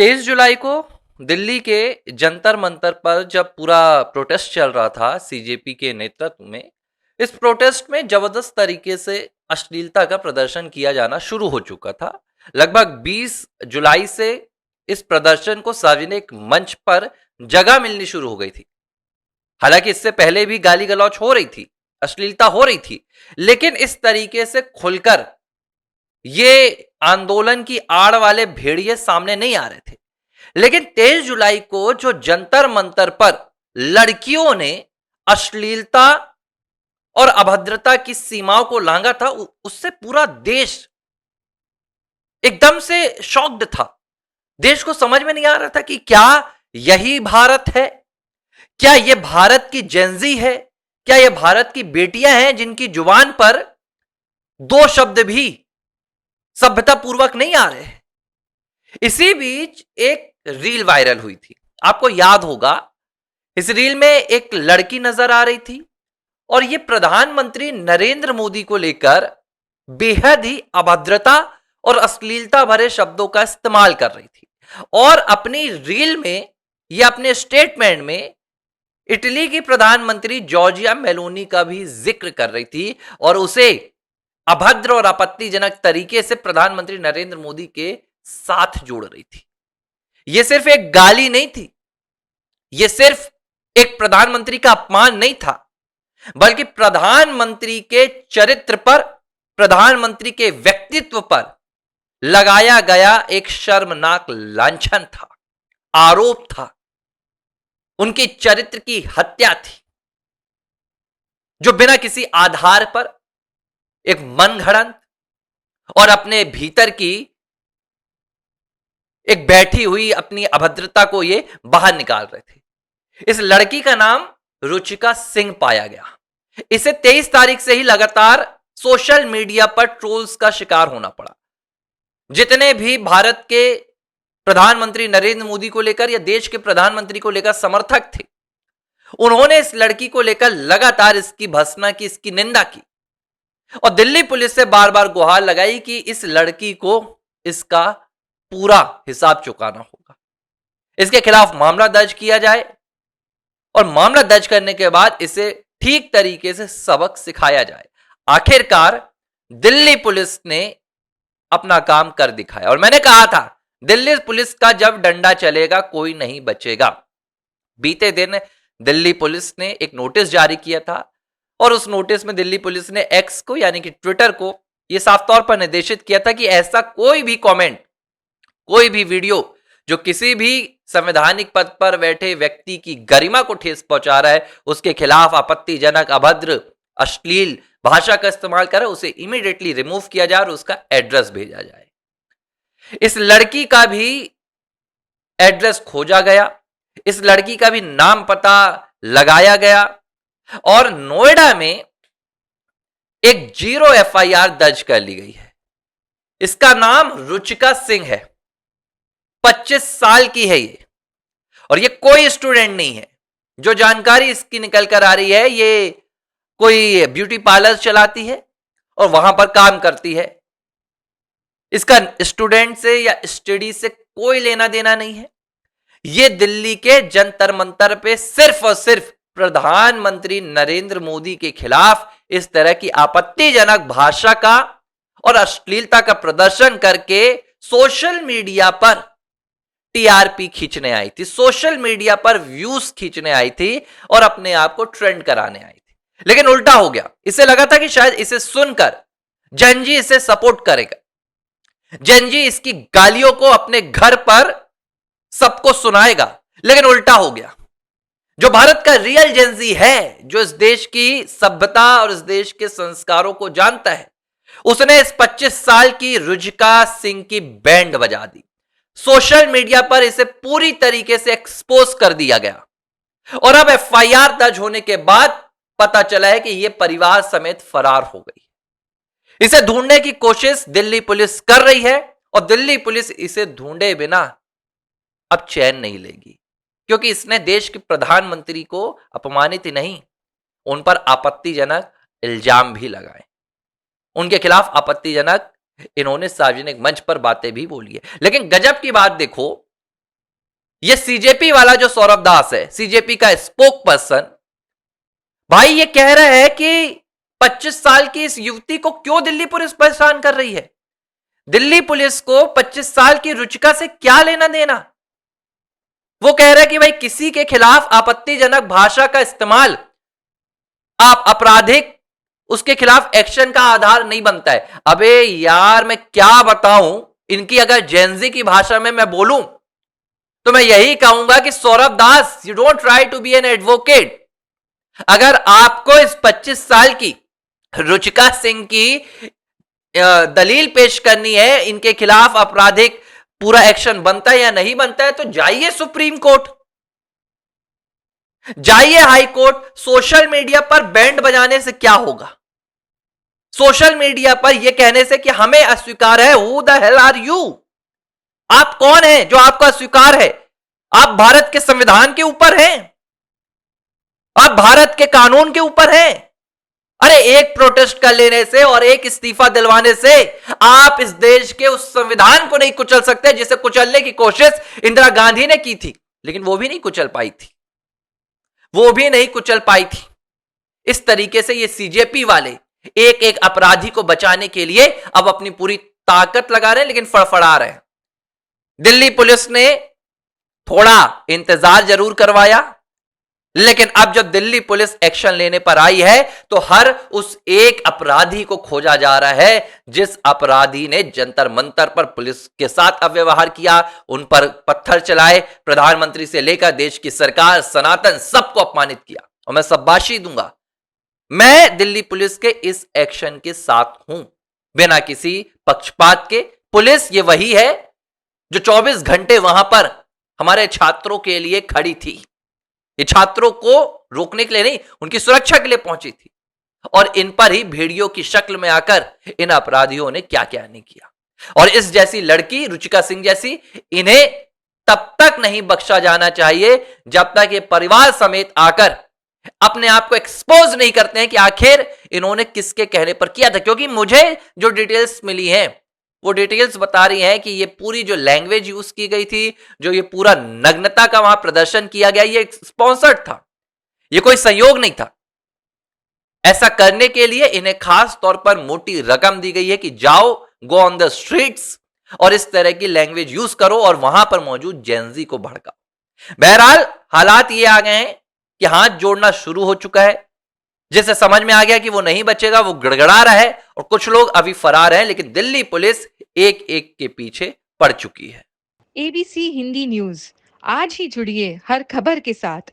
23 जुलाई को दिल्ली के जंतर मंतर पर जब पूरा प्रोटेस्ट चल रहा था सीजेपी के नेतृत्व में, इस प्रोटेस्ट में जबरदस्त तरीके से अश्लीलता का प्रदर्शन किया जाना शुरू हो चुका था। लगभग 20 जुलाई से इस प्रदर्शन को सार्वजनिक मंच पर जगह मिलनी शुरू हो गई थी। हालांकि इससे पहले भी गाली गलौच हो रही थी, अश्लीलता हो रही थी, लेकिन इस तरीके से खुलकर ये आंदोलन की आड़ वाले भेड़िए सामने नहीं आ रहे थे। लेकिन 23 जुलाई को जो जंतर मंतर पर लड़कियों ने अश्लीलता और अभद्रता की सीमाओं को लांघा था, उससे पूरा देश एकदम से शॉक्ड था। देश को समझ में नहीं आ रहा था कि क्या यही भारत है, क्या यह भारत की जेंजी है, क्या यह भारत की बेटियां हैं जिनकी जुबान पर दो शब्द भी सभ्यता पूर्वक नहीं आ रहे। इसी बीच एक रील वायरल हुई थी, आपको याद होगा। इस रील में एक लड़की नजर आ रही थी और यह प्रधानमंत्री नरेंद्र मोदी को लेकर बेहद ही अभद्रता और अश्लीलता भरे शब्दों का इस्तेमाल कर रही थी और अपनी रील में यह अपने स्टेटमेंट में इटली की प्रधानमंत्री जॉर्जिया मेलोनी का भी जिक्र कर रही थी और उसे अभद्र और आपत्तिजनक तरीके से प्रधानमंत्री नरेंद्र मोदी के साथ जोड़ रही थी। यह सिर्फ एक गाली नहीं थी, यह सिर्फ एक प्रधानमंत्री का अपमान नहीं था, बल्कि प्रधानमंत्री के चरित्र पर, प्रधानमंत्री के व्यक्तित्व पर लगाया गया एक शर्मनाक लांछन था, आरोप था, उनके चरित्र की हत्या थी, जो बिना किसी आधार पर एक मनगढ़ंत और अपने भीतर की एक बैठी हुई अपनी अभद्रता को ये बाहर निकाल रहे थे। इस लड़की का नाम रुचिका सिंह पाया गया। इसे 23 तारीख से ही लगातार सोशल मीडिया पर ट्रोल्स का शिकार होना पड़ा। जितने भी भारत के प्रधानमंत्री नरेंद्र मोदी को लेकर या देश के प्रधानमंत्री को लेकर समर्थक थे, उन्होंने इस लड़की को लेकर लगातार इसकी भर्त्सना की, इसकी निंदा की और दिल्ली पुलिस से बार बार गुहार लगाई कि इस लड़की को इसका पूरा हिसाब चुकाना होगा, इसके खिलाफ मामला दर्ज किया जाए और मामला दर्ज करने के बाद इसे ठीक तरीके से सबक सिखाया जाए। आखिरकार दिल्ली पुलिस ने अपना काम कर दिखाया और मैंने कहा था दिल्ली पुलिस का जब डंडा चलेगा कोई नहीं बचेगा। बीते दिन दिल्ली पुलिस ने एक नोटिस जारी किया था और उस नोटिस में दिल्ली पुलिस ने एक्स को यानी कि ट्विटर को यह साफ तौर पर निर्देशित किया था कि ऐसा कोई भी कमेंट, कोई भी वीडियो जो किसी भी संवैधानिक पद पर बैठे व्यक्ति की गरिमा को ठेस पहुंचा रहा है, उसके खिलाफ आपत्तिजनक, अभद्र, अश्लील भाषा का इस्तेमाल कर रहा है, उसे इमीडिएटली रिमूव किया जाए और उसका एड्रेस भेजा जाए। इस लड़की का भी एड्रेस खोजा गया, इस लड़की का भी नाम पता लगाया गया और नोएडा में एक 0 एफआईआर दर्ज कर ली गई है। इसका नाम रुचिका सिंह है, 25 साल की है ये और ये कोई स्टूडेंट नहीं है। जो जानकारी इसकी निकल कर आ रही है, ये कोई ब्यूटी पार्लर चलाती है और वहां पर काम करती है। इसका स्टूडेंट से या स्टडी से कोई लेना देना नहीं है। ये दिल्ली के जंतर मंतर पे सिर्फ और सिर्फ प्रधानमंत्री नरेंद्र मोदी के खिलाफ इस तरह की आपत्तिजनक भाषा का और अश्लीलता का प्रदर्शन करके सोशल मीडिया पर टीआरपी खींचने आई थी, सोशल मीडिया पर व्यूज खींचने आई थी और अपने आप को ट्रेंड कराने आई थी। लेकिन उल्टा हो गया। इसे लगा था कि शायद इसे सुनकर जनजी इसे सपोर्ट करेगा, जनजी इसकी गालियों को अपने घर पर सबको सुनाएगा, लेकिन उल्टा हो गया। जो भारत का रियल जेंजी है, जो इस देश की सभ्यता और इस देश के संस्कारों को जानता है, उसने इस 25 साल की रुचिका सिंह की बैंड बजा दी। सोशल मीडिया पर इसे पूरी तरीके से एक्सपोज कर दिया गया और अब एफआईआर दर्ज होने के बाद पता चला है कि यह परिवार समेत फरार हो गई। इसे ढूंढने की कोशिश दिल्ली पुलिस कर रही है और दिल्ली पुलिस इसे ढूंढे बिना अब चैन नहीं लेगी, क्योंकि इसने देश के प्रधानमंत्री को अपमानित ही नहीं, उन पर आपत्तिजनक इल्जाम भी लगाए, उनके खिलाफ आपत्तिजनक इन्होंने सार्वजनिक मंच पर बातें भी बोली है। लेकिन गजब की बात देखो, ये सीजेपी वाला जो सौरभ दास है, सीजेपी का स्पोक पर्सन, भाई ये कह रहा है कि 25 साल की इस युवती को क्यों दिल्ली पुलिस परेशान कर रही है। दिल्ली पुलिस को 25 साल की रुचिका से क्या लेना देना। वो कह रहा है कि भाई किसी के खिलाफ आपत्तिजनक भाषा का इस्तेमाल आप आपराधिक उसके खिलाफ एक्शन का आधार नहीं बनता है। अबे यार मैं क्या बताऊं, इनकी अगर जेनजी की भाषा में मैं बोलूं तो मैं यही कहूंगा कि Saurabh Das, you don't try to be an advocate. अगर आपको इस 25 साल की रुचिका सिंह की दलील पेश करनी है, इनके खिलाफ आपराधिक पूरा एक्शन बनता है या नहीं बनता है, तो जाइए सुप्रीम कोर्ट, जाइए हाई कोर्ट। सोशल मीडिया पर बैंड बजाने से क्या होगा। सोशल मीडिया पर यह कहने से कि हमें अस्वीकार है, who the hell are you, आप कौन हैं जो आपको अस्वीकार है। आप भारत के संविधान के ऊपर हैं, आप भारत के कानून के ऊपर हैं। अरे एक प्रोटेस्ट कर लेने से और एक इस्तीफा दिलवाने से आप इस देश के उस संविधान को नहीं कुचल सकते जिसे कुचलने की कोशिश इंदिरा गांधी ने की थी, लेकिन वो भी नहीं कुचल पाई थी, वो भी नहीं कुचल पाई थी। इस तरीके से ये सीजेपी वाले एक एक अपराधी को बचाने के लिए अब अपनी पूरी ताकत लगा रहे हैं, लेकिन फड़फड़ा रहे हैं। दिल्ली पुलिस ने थोड़ा इंतजार जरूर करवाया, लेकिन अब जब दिल्ली पुलिस एक्शन लेने पर आई है तो हर उस एक अपराधी को खोजा जा रहा है जिस अपराधी ने जंतर मंतर पर पुलिस के साथ अव्यवहार किया, उन पर पत्थर चलाए, प्रधानमंत्री से लेकर देश की सरकार, सनातन, सबको अपमानित किया। और मैं शाबाशी दूंगा, मैं दिल्ली पुलिस के इस एक्शन के साथ हूं बिना किसी पक्षपात के। पुलिस ये वही है जो 24 घंटे वहां पर हमारे छात्रों के लिए खड़ी थी। ये छात्रों को रोकने के लिए नहीं, उनकी सुरक्षा के लिए पहुंची थी। और इन पर ही भेड़ियों की शक्ल में आकर इन अपराधियों ने क्या क्या नहीं किया। और इस जैसी लड़की रुचिका सिंह जैसी, इन्हें तब तक नहीं बख्शा जाना चाहिए जब तक ये परिवार समेत आकर अपने आप को एक्सपोज नहीं करते हैं कि आखिर इन्होंने किसके कहने पर किया था। क्योंकि मुझे जो डिटेल्स मिली हैं वो डिटेल्स बता रही हैं कि ये पूरी जो लैंग्वेज यूज की गई थी, जो ये पूरा नग्नता का वहां प्रदर्शन किया गया, ये स्पॉन्सर्ड था, ये कोई संयोग नहीं था। ऐसा करने के लिए इन्हें खास तौर पर मोटी रकम दी गई है कि जाओ, गो ऑन द स्ट्रीट्स और इस तरह की लैंग्वेज यूज करो और वहां पर मौजूद जेनजी को भड़काओ। बहरहाल हालात ये आ गए हैं कि हाथ जोड़ना शुरू हो चुका है। जिसे समझ में आ गया कि वो नहीं बचेगा वो गड़गड़ा रहा है और कुछ लोग अभी फरार हैं, लेकिन दिल्ली पुलिस एक एक के पीछे पड़ चुकी है। एबीसी हिंदी न्यूज, आज ही जुड़िए हर खबर के साथ।